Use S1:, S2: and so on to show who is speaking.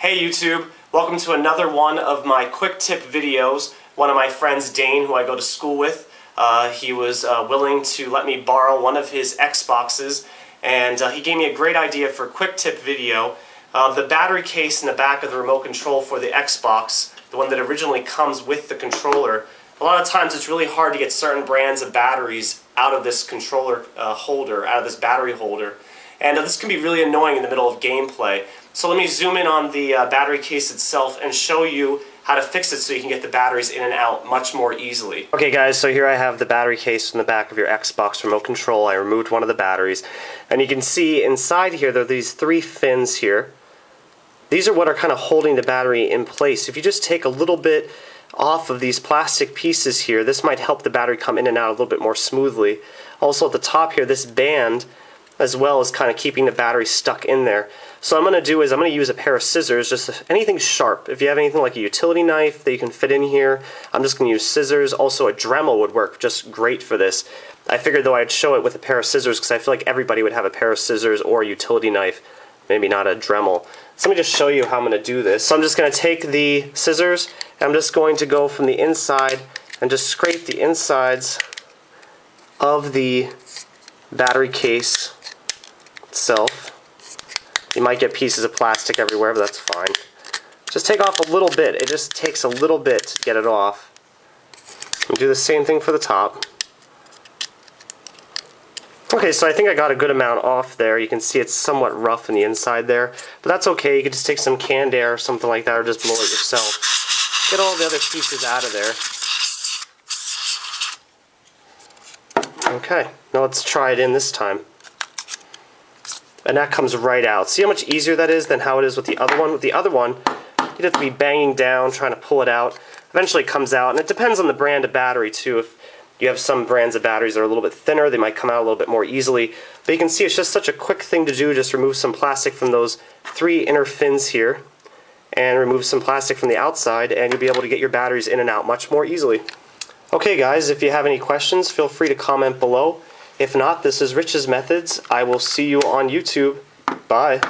S1: Hey YouTube, welcome to another one of my quick tip videos. One of my friends, Dain, who I go to school with, he was willing to let me borrow one of his Xboxes, and he gave me a great idea for a quick tip video. The battery case in the back of the remote control for the Xbox, the one that originally comes with the controller, a lot of times it's really hard to get certain brands of batteries out of this controller holder, out of this battery holder. And this can be really annoying in the middle of gameplay. So let me zoom in on the battery case itself and show you how to fix it so you can get the batteries in and out much more easily. Okay guys, so here I have the battery case in the back of your Xbox remote control. I removed one of the batteries. And you can see inside here there are these three fins here. These are what are kind of holding the battery in place. If you just take a little bit off of these plastic pieces here, this might help the battery come in and out a little bit more smoothly. Also at the top here, this band as well as kind of keeping the battery stuck in there. So what I'm going to do is I'm going to use a pair of scissors, just anything sharp. If you have anything like a utility knife that you can fit in here, I'm just going to use scissors. Also a Dremel would work just great for this. I figured though I'd show it with a pair of scissors because I feel like everybody would have a pair of scissors or a utility knife, maybe not a Dremel. So let me just show you how I'm going to do this. So I'm just going to take the scissors and I'm just going to go from the inside and just scrape the insides of the battery case itself. You might get pieces of plastic everywhere, but that's fine. Just take off a little bit. It just takes a little bit to get it off. And do the same thing for the top. Okay, so I think I got a good amount off there. You can see it's somewhat rough in the inside there, but that's okay. You can just take some canned air or something like that, or just blow it yourself. Get all the other pieces out of there. Okay, now let's try it in this time. And that comes right out. See how much easier that is than how it is with the other one? With the other one, you'd have to be banging down, trying to pull it out. Eventually it comes out, and it depends on the brand of battery too. If you have some brands of batteries that are a little bit thinner, they might come out a little bit more easily. But you can see it's just such a quick thing to do. Just remove some plastic from those three inner fins here, and remove some plastic from the outside, and you'll be able to get your batteries in and out much more easily. Okay guys, if you have any questions, feel free to comment below. If not, this is Rich's Methods. I will see you on YouTube. Bye.